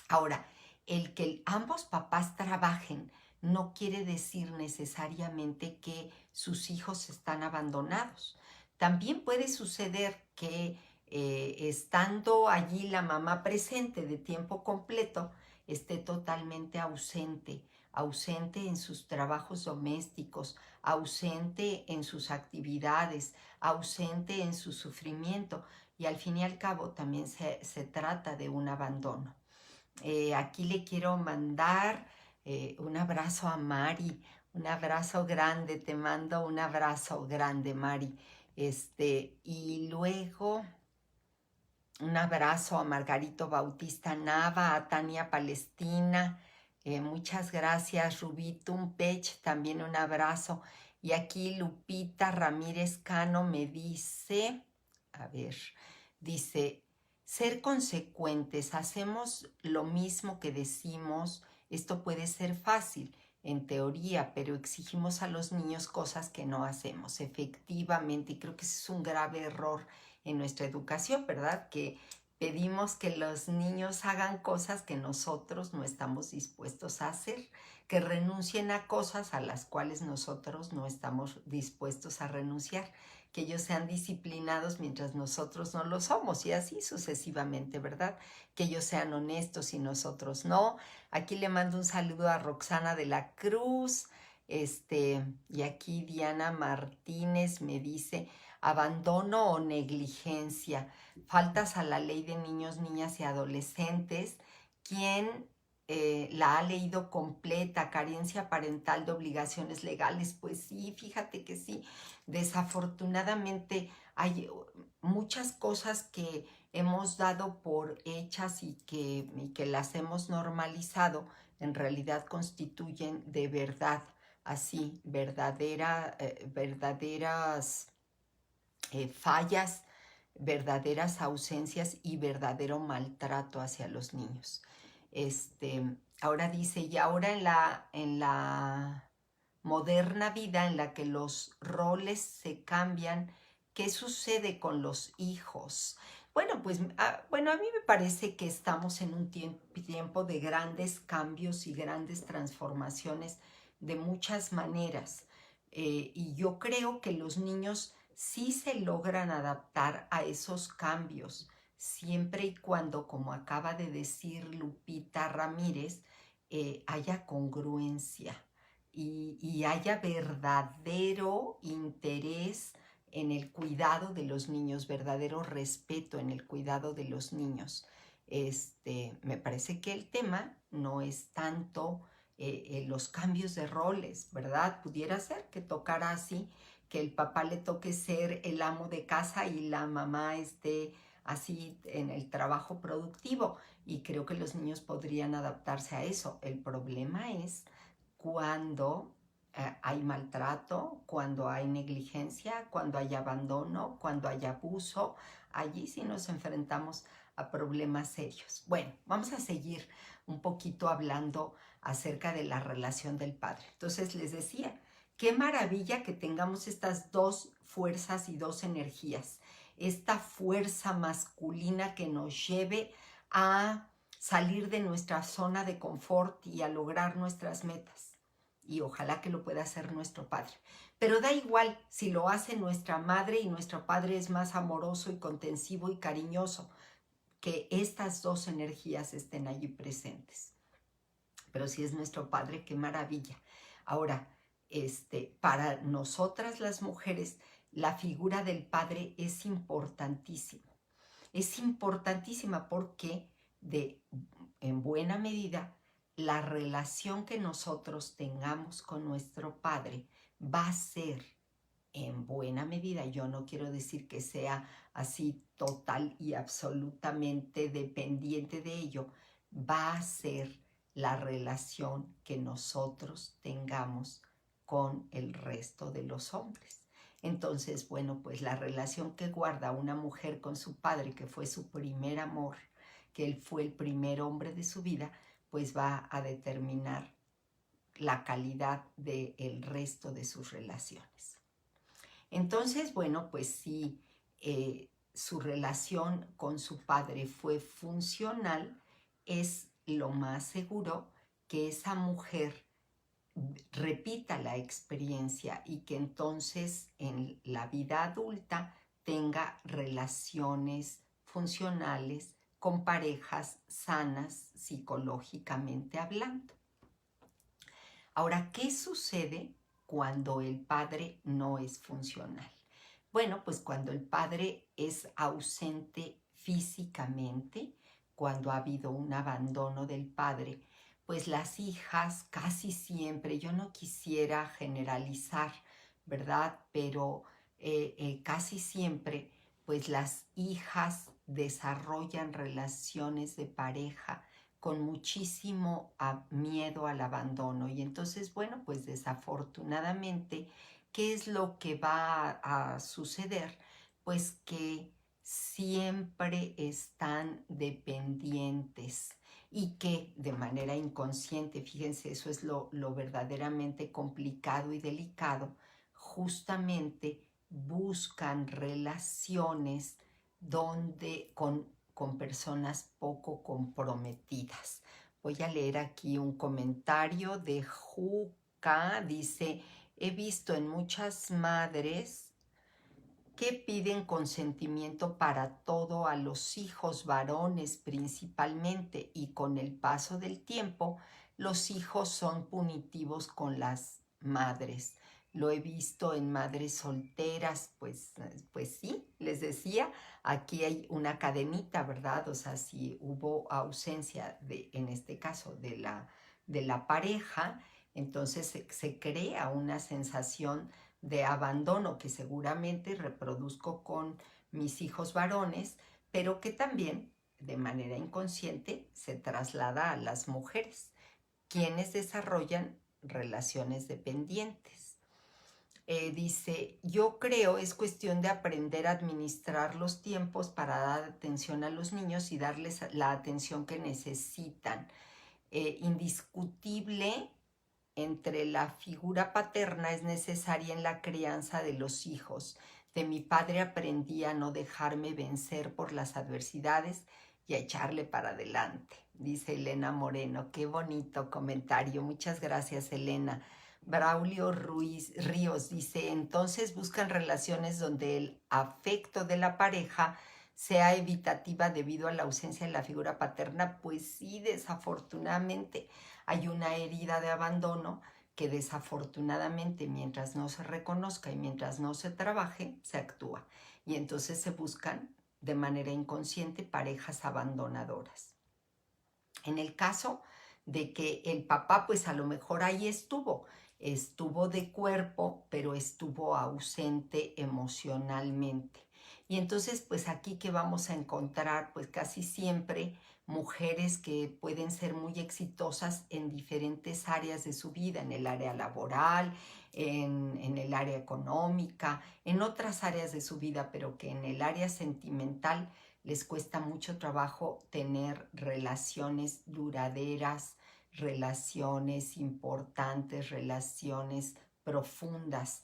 Ahora, el que ambos papás trabajen no quiere decir necesariamente que sus hijos están abandonados. También puede suceder que estando allí la mamá presente de tiempo completo, esté totalmente ausente, ausente en sus trabajos domésticos, ausente en sus actividades, ausente en su sufrimiento. Y al fin y al cabo también se trata de un abandono. Aquí le quiero mandar un abrazo a Mari, un abrazo grande, te mando un abrazo grande, Mari. Y luego un abrazo a Margarito Bautista Nava, a Tania Palestina, muchas gracias, Rubí Tumpech, también un abrazo. Y aquí Lupita Ramírez Cano me dice, a ver, dice, ser consecuentes, hacemos lo mismo que decimos, esto puede ser fácil en teoría, pero exigimos a los niños cosas que no hacemos, efectivamente, y creo que ese es un grave error en nuestra educación, ¿verdad? Que pedimos que los niños hagan cosas que nosotros no estamos dispuestos a hacer, que renuncien a cosas a las cuales nosotros no estamos dispuestos a renunciar, que ellos sean disciplinados mientras nosotros no lo somos y así sucesivamente, ¿verdad? Que ellos sean honestos y nosotros no. Aquí le mando un saludo a Roxana de la Cruz, y aquí Diana Martínez me dice, abandono o negligencia, faltas a la ley de niños, niñas y adolescentes. ¿Quién la ha leído completa? Carencia parental de obligaciones legales. Pues sí, fíjate que sí. Desafortunadamente hay muchas cosas que hemos dado por hechas y que las hemos normalizado, en realidad constituyen de verdad, así, verdaderas fallas, verdaderas ausencias y verdadero maltrato hacia los niños. Ahora dice, y ahora en la moderna vida en la que los roles se cambian, ¿qué sucede con los hijos? Bueno, pues bueno, a mí me parece que estamos en un tiempo de grandes cambios y grandes transformaciones de muchas maneras. Y yo creo que los niños sí se logran adaptar a esos cambios, siempre y cuando, como acaba de decir Lupita Ramírez, haya congruencia y haya verdadero interés en el cuidado de los niños, verdadero respeto en el cuidado de los niños. Me parece que el tema no es tanto los cambios de roles, ¿verdad? Pudiera ser que tocara así, que el papá le toque ser el amo de casa y la mamá esté así en el trabajo productivo. Y creo que los niños podrían adaptarse a eso. El problema es cuando hay maltrato, cuando hay negligencia, cuando hay abandono, cuando hay abuso. Allí sí nos enfrentamos a problemas serios. Bueno, vamos a seguir un poquito hablando acerca de la relación del padre. Entonces les decía, qué maravilla que tengamos estas dos fuerzas y dos energías. Esta fuerza masculina que nos lleve a salir de nuestra zona de confort y a lograr nuestras metas. Y ojalá que lo pueda hacer nuestro padre. Pero da igual si lo hace nuestra madre y nuestro padre es más amoroso y contensivo y cariñoso, que estas dos energías estén allí presentes. Pero si es nuestro padre, qué maravilla. Ahora, para nosotras las mujeres, la figura del padre es importantísima. Es importantísima porque en buena medida la relación que nosotros tengamos con nuestro padre va a ser en buena medida, yo no quiero decir que sea así total y absolutamente dependiente de ello, va a ser la relación que nosotros tengamos con el resto de los hombres. Entonces, bueno, pues la relación que guarda una mujer con su padre, que fue su primer amor, que él fue el primer hombre de su vida, pues va a determinar la calidad del resto de sus relaciones. Entonces, bueno, pues si su relación con su padre fue funcional, es lo más seguro que esa mujer repita la experiencia y que entonces en la vida adulta tenga relaciones funcionales con parejas sanas psicológicamente hablando. Ahora, ¿qué sucede cuando el padre no es funcional? Bueno, pues cuando el padre es ausente físicamente, cuando ha habido un abandono del padre, pues las hijas casi siempre, yo no quisiera generalizar, ¿verdad? Pero casi siempre, pues las hijas desarrollan relaciones de pareja con muchísimo miedo al abandono. Y entonces, bueno, pues desafortunadamente, ¿qué es lo que va a suceder? Pues que siempre están dependientes y que de manera inconsciente, fíjense, eso es lo verdaderamente complicado y delicado, justamente buscan relaciones donde con personas poco comprometidas. Voy a leer aquí un comentario de Juca. Dice, he visto en muchas madres que piden consentimiento para todo a los hijos varones principalmente, y con el paso del tiempo los hijos son punitivos con las madres. Lo he visto en madres solteras, pues sí, les decía, aquí hay una cadenita, ¿verdad? O sea, si hubo ausencia en este caso, de la pareja, entonces se crea una sensación de abandono que seguramente reproduzco con mis hijos varones, pero que también de manera inconsciente se traslada a las mujeres, quienes desarrollan relaciones dependientes. Dice, yo creo es cuestión de aprender a administrar los tiempos para dar atención a los niños y darles la atención que necesitan. Indiscutible entre la figura paterna es necesaria en la crianza de los hijos. De mi padre aprendí a no dejarme vencer por las adversidades y a echarle para adelante, dice Elena Moreno. Qué bonito comentario. Muchas gracias, Elena. Braulio Ríos dice, entonces buscan relaciones donde el afecto de la pareja sea evitativa debido a la ausencia de la figura paterna. Pues sí, desafortunadamente hay una herida de abandono que desafortunadamente, mientras no se reconozca y mientras no se trabaje, se actúa. Y entonces se buscan de manera inconsciente parejas abandonadoras. En el caso de que el papá, pues a lo mejor ahí estuvo de cuerpo, pero estuvo ausente emocionalmente. Y entonces, pues aquí que vamos a encontrar, pues casi siempre mujeres que pueden ser muy exitosas en diferentes áreas de su vida, en el área laboral, en el área económica, en otras áreas de su vida, pero que en el área sentimental les cuesta mucho trabajo tener relaciones duraderas, relaciones importantes, relaciones profundas.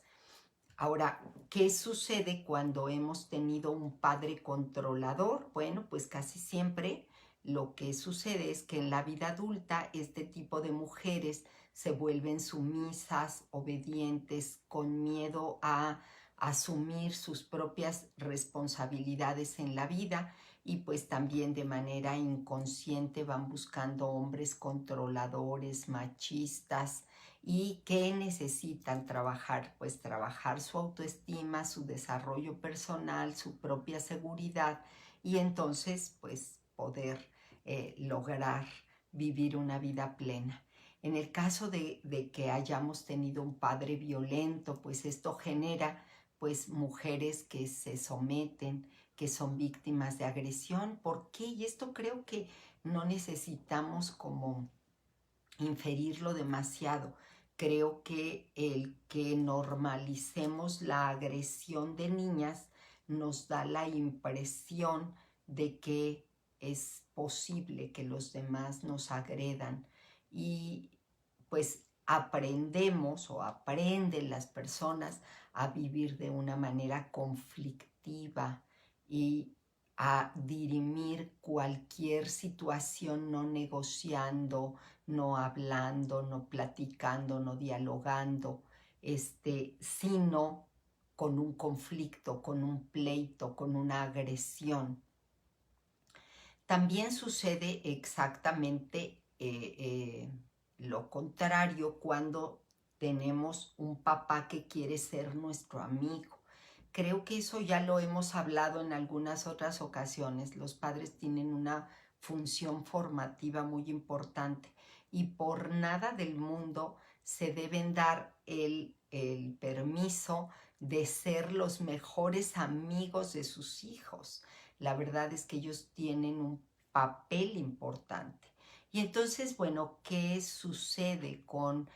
Ahora, ¿qué sucede cuando hemos tenido un padre controlador? Bueno, pues casi siempre lo que sucede es que en la vida adulta este tipo de mujeres se vuelven sumisas, obedientes, con miedo a asumir sus propias responsabilidades en la vida y pues también de manera inconsciente van buscando hombres controladores, machistas y que necesitan trabajar, pues trabajar su autoestima, su desarrollo personal, su propia seguridad y entonces pues poder lograr vivir una vida plena. En el caso de que hayamos tenido un padre violento, pues esto genera pues mujeres que se someten, que son víctimas de agresión. ¿Por qué? Y esto creo que no necesitamos como inferirlo demasiado. Creo que el que normalicemos la agresión de niñas nos da la impresión de que es posible que los demás nos agredan y pues aprendemos o aprenden las personas a vivir de una manera conflictiva y a dirimir cualquier situación no negociando, no hablando, no platicando, no dialogando, sino con un conflicto, con un pleito, con una agresión. También sucede exactamente lo contrario cuando tenemos un papá que quiere ser nuestro amigo. Creo que eso ya lo hemos hablado en algunas otras ocasiones. Los padres tienen una función formativa muy importante y por nada del mundo se deben dar el permiso de ser los mejores amigos de sus hijos. La verdad es que ellos tienen un papel importante. Y entonces, bueno, ¿qué sucede con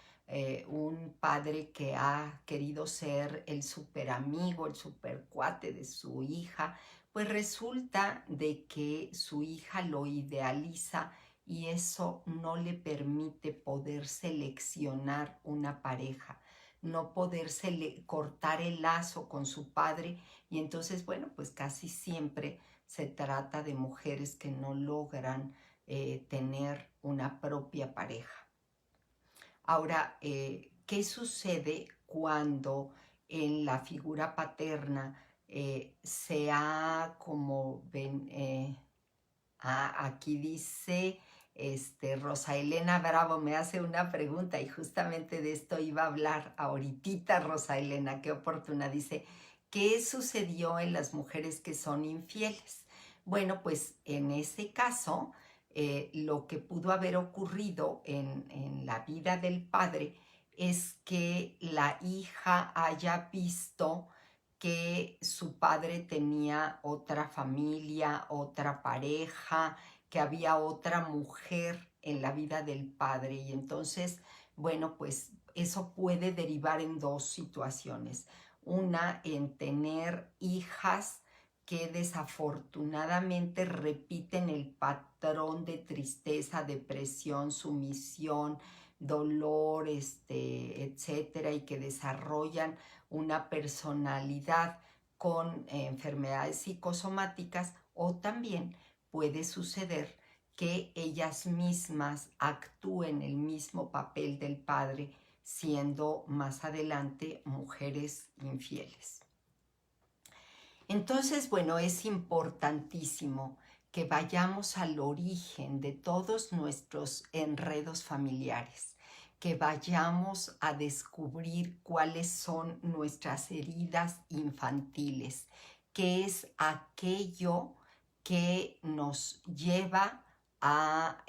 un padre que ha querido ser el super amigo, el super cuate de su hija? Pues resulta de que su hija lo idealiza y eso no le permite poder seleccionar una pareja, no poder cortar el lazo con su padre y entonces, bueno, pues casi siempre se trata de mujeres que no logran tener una propia pareja. Ahora, ¿qué sucede cuando en la figura paterna se ha como ven, aquí dice Rosa Elena Bravo me hace una pregunta y justamente de esto iba a hablar ahorita Rosa Elena, qué oportuna, dice, ¿qué sucedió en las mujeres que son infieles? Bueno, pues en ese caso, lo que pudo haber ocurrido en la vida del padre es que la hija haya visto que su padre tenía otra familia, otra pareja, que había otra mujer en la vida del padre. Y entonces, bueno, pues eso puede derivar en dos situaciones. Una, en tener hijas que desafortunadamente repiten el patrón de tristeza, depresión, sumisión, dolor, etcétera, y que desarrollan una personalidad con enfermedades psicosomáticas o también puede suceder que ellas mismas actúen el mismo papel del padre siendo más adelante mujeres infieles. Entonces, bueno, es importantísimo que vayamos al origen de todos nuestros enredos familiares, que vayamos a descubrir cuáles son nuestras heridas infantiles, qué es aquello que nos lleva a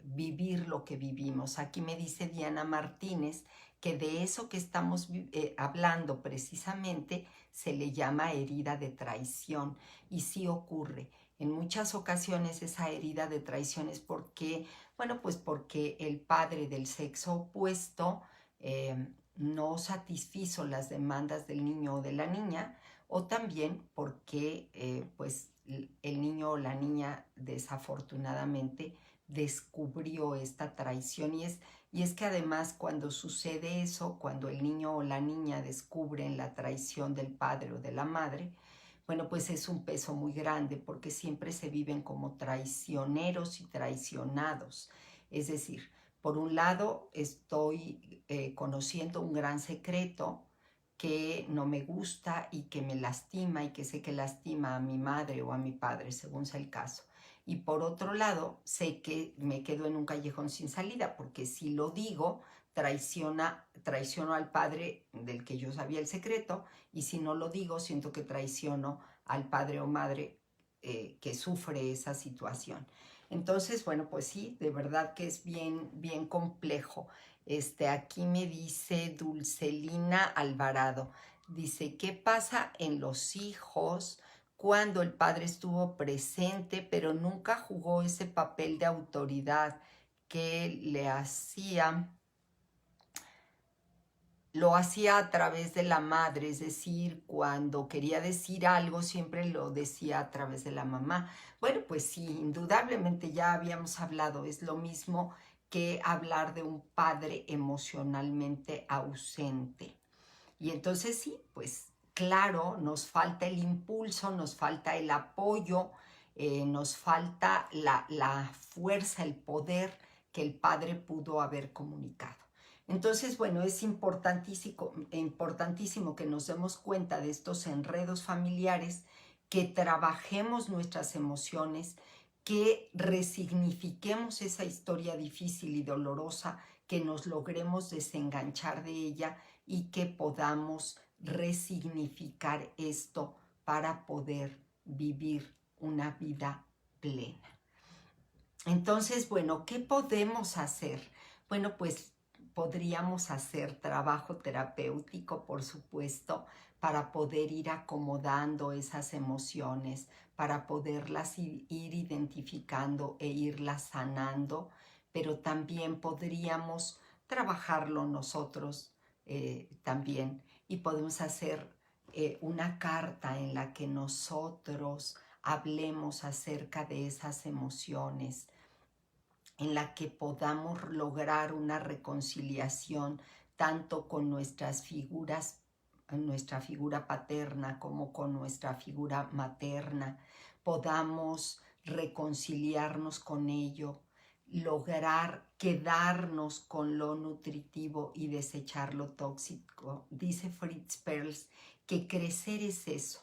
vivir lo que vivimos. Aquí me dice Diana Martínez que de eso que estamos hablando precisamente se le llama herida de traición y sí ocurre. En muchas ocasiones esa herida de traición es porque, bueno, pues porque el padre del sexo opuesto no satisfizo las demandas del niño o de la niña o también porque pues el niño o la niña desafortunadamente descubrió esta traición y es que además cuando sucede eso, cuando el niño o la niña descubren la traición del padre o de la madre, bueno, pues es un peso muy grande porque siempre se viven como traicioneros y traicionados. Es decir, por un lado estoy conociendo un gran secreto que no me gusta y que me lastima y que sé que lastima a mi madre o a mi padre, según sea el caso. Y por otro lado, sé que me quedo en un callejón sin salida, porque si lo digo, traiciono al padre del que yo sabía el secreto, y si no lo digo, siento que traiciono al padre o madre que sufre esa situación. Entonces, bueno, pues sí, de verdad que es bien, bien complejo. Aquí me dice Dulcelina Alvarado, dice, ¿qué pasa en los hijos cuando el padre estuvo presente, pero nunca jugó ese papel de autoridad que lo hacía a través de la madre, es decir, cuando quería decir algo siempre lo decía a través de la mamá? Bueno, pues sí, indudablemente ya habíamos hablado, es lo mismo que hablar de un padre emocionalmente ausente. Y entonces sí, pues claro, nos falta el impulso, nos falta el apoyo, nos falta la fuerza, el poder que el padre pudo haber comunicado. Entonces, bueno, es importantísimo que nos demos cuenta de estos enredos familiares, que trabajemos nuestras emociones, que resignifiquemos esa historia difícil y dolorosa, que nos logremos desenganchar de ella y que podamos resignificar esto para poder vivir una vida plena. Entonces, bueno, ¿qué podemos hacer? Bueno, pues podríamos hacer trabajo terapéutico, por supuesto, para poder ir acomodando esas emociones, para poderlas ir identificando e irlas sanando, pero también podríamos trabajarlo nosotros también, y podemos hacer una carta en la que nosotros hablemos acerca de esas emociones, en la que podamos lograr una reconciliación tanto con nuestras figuras, nuestra figura paterna como con nuestra figura materna, podamos reconciliarnos con ello, lograr quedarnos con lo nutritivo y desechar lo tóxico. Dice Fritz Perls que crecer es eso,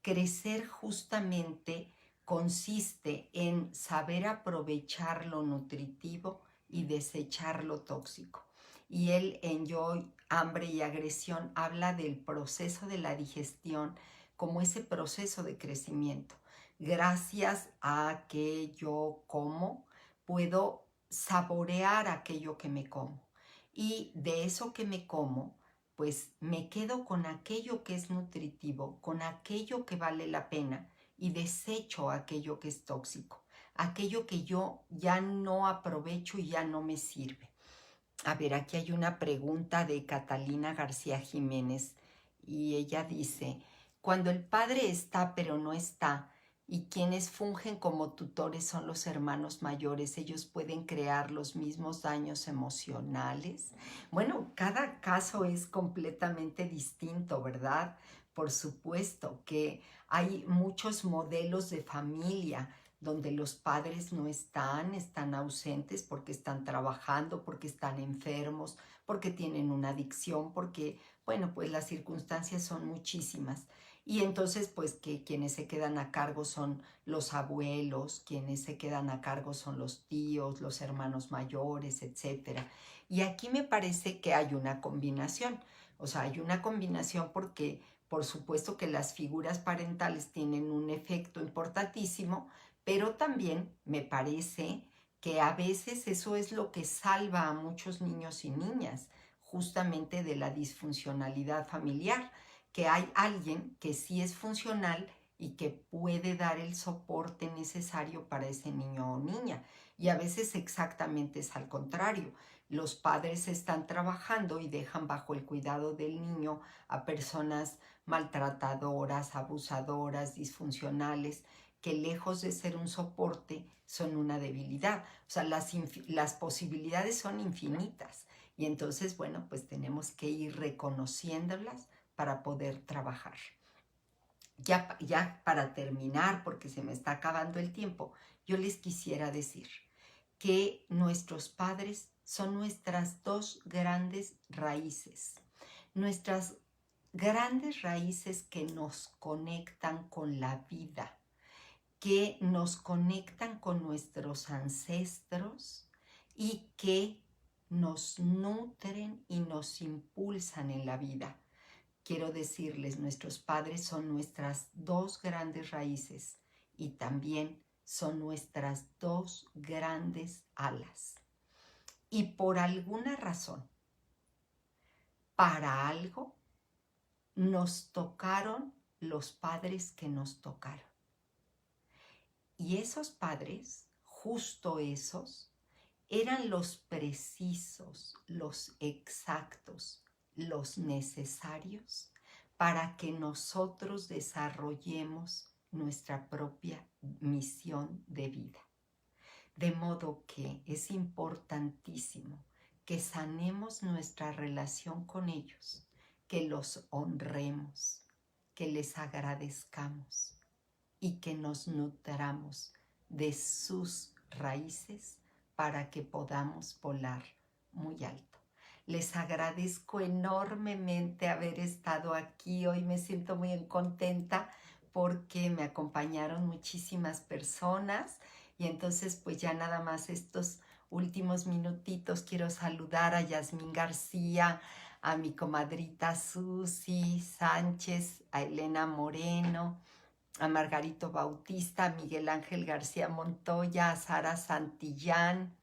crecer justamente consiste en saber aprovechar lo nutritivo y desechar lo tóxico. Y él en Joy, Hambre y Agresión habla del proceso de la digestión como ese proceso de crecimiento. Gracias a que yo como, puedo saborear aquello que me como. Y de eso que me como, pues me quedo con aquello que es nutritivo, con aquello que vale la pena, y desecho aquello que es tóxico, aquello que yo ya no aprovecho y ya no me sirve. A ver, aquí hay una pregunta de Catalina García Jiménez y ella dice, cuando el padre está pero no está y quienes fungen como tutores son los hermanos mayores, ellos pueden crear los mismos daños emocionales. Bueno, cada caso es completamente distinto, ¿verdad? Por supuesto que hay muchos modelos de familia donde los padres no están ausentes porque están trabajando, porque están enfermos, porque tienen una adicción, porque, bueno, pues las circunstancias son muchísimas. Y entonces, pues que quienes se quedan a cargo son los abuelos, quienes se quedan a cargo son los tíos, los hermanos mayores, etc. Y aquí me parece que hay una combinación. O sea, hay una combinación porque, por supuesto que las figuras parentales tienen un efecto importantísimo, pero también me parece que a veces eso es lo que salva a muchos niños y niñas, justamente de la disfuncionalidad familiar, que hay alguien que sí es funcional y que puede dar el soporte necesario para ese niño o niña. Y a veces exactamente es al contrario. Los padres están trabajando y dejan bajo el cuidado del niño a personas maltratadoras, abusadoras, disfuncionales, que lejos de ser un soporte son una debilidad. O sea, las posibilidades son infinitas. Y entonces, bueno, pues tenemos que ir reconociéndolas para poder trabajar. ya para terminar, porque se me está acabando el tiempo, yo les quisiera decir que nuestros padres son nuestras dos grandes raíces, nuestras grandes raíces que nos conectan con la vida, que nos conectan con nuestros ancestros y que nos nutren y nos impulsan en la vida. Quiero decirles, nuestros padres son nuestras dos grandes raíces y también son nuestras dos grandes alas. Y por alguna razón, para algo, nos tocaron los padres que nos tocaron. Y esos padres, justo esos, eran los precisos, los exactos, los necesarios para que nosotros desarrollemos nuestra propia misión de vida. De modo que es importantísimo que sanemos nuestra relación con ellos, que los honremos, que les agradezcamos y que nos nutramos de sus raíces para que podamos volar muy alto. Les agradezco enormemente haber estado aquí. Hoy me siento muy contenta porque me acompañaron muchísimas personas y entonces pues ya nada más estos últimos minutitos quiero saludar a Yasmín García, a mi comadrita Susi Sánchez, a Elena Moreno, a Margarito Bautista, a Miguel Ángel García Montoya, a Sara Santillán.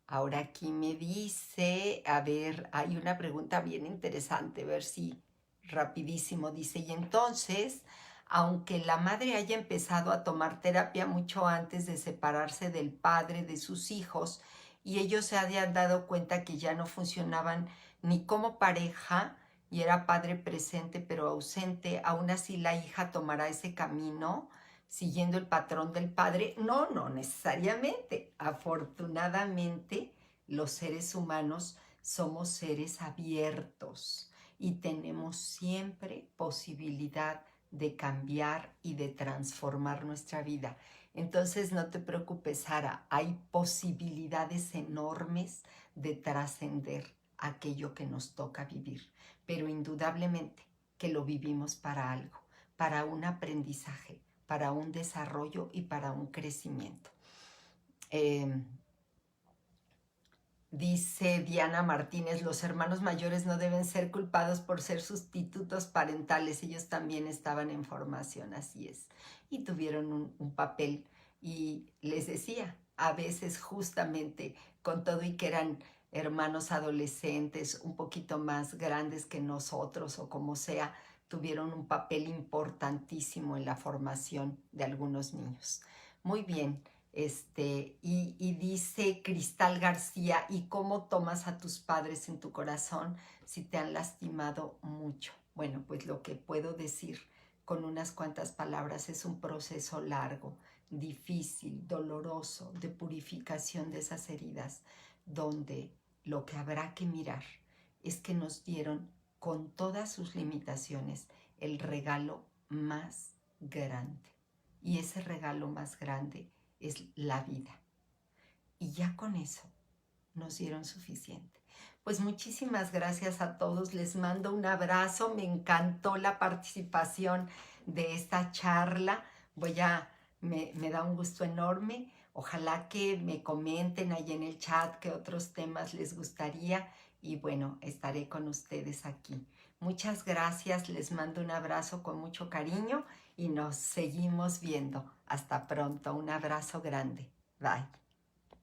Ahora aquí me dice, a ver, hay una pregunta bien interesante, a ver si rapidísimo dice, y entonces, aunque la madre haya empezado a tomar terapia mucho antes de separarse del padre de sus hijos, y ellos se habían dado cuenta que ya no funcionaban ni como pareja, y era padre presente pero ausente, aún así la hija tomará ese camino siguiendo el patrón del padre. No, no necesariamente. Afortunadamente, los seres humanos somos seres abiertos y tenemos siempre posibilidad de cambiar y de transformar nuestra vida. Entonces no te preocupes, Sara, hay posibilidades enormes de trascender aquello que nos toca vivir, pero indudablemente que lo vivimos para algo, para un aprendizaje, para un desarrollo y para un crecimiento. Dice Diana Martínez, los hermanos mayores no deben ser culpados por ser sustitutos parentales, ellos también estaban en formación, así es, y tuvieron un papel, y les decía, a veces justamente con todo y que eran hermanos adolescentes, un poquito más grandes que nosotros o como sea, tuvieron un papel importantísimo en la formación de algunos niños. Muy bien. Y dice Cristal García, ¿y cómo tomas a tus padres en tu corazón si te han lastimado mucho? Bueno, pues lo que puedo decir con unas cuantas palabras es un proceso largo, difícil, doloroso, de purificación de esas heridas, donde lo que habrá que mirar es que nos dieron, con todas sus limitaciones, el regalo más grande. Y ese regalo más grande es la vida. Y ya con eso nos dieron suficiente. Pues muchísimas gracias a todos. Les mando un abrazo. Me encantó la participación de esta charla. Me da un gusto enorme. Ojalá que me comenten ahí en el chat qué otros temas les gustaría. Y bueno, estaré con ustedes aquí. Muchas gracias. Les mando un abrazo con mucho cariño y nos seguimos viendo. Hasta pronto. Un abrazo grande. Bye.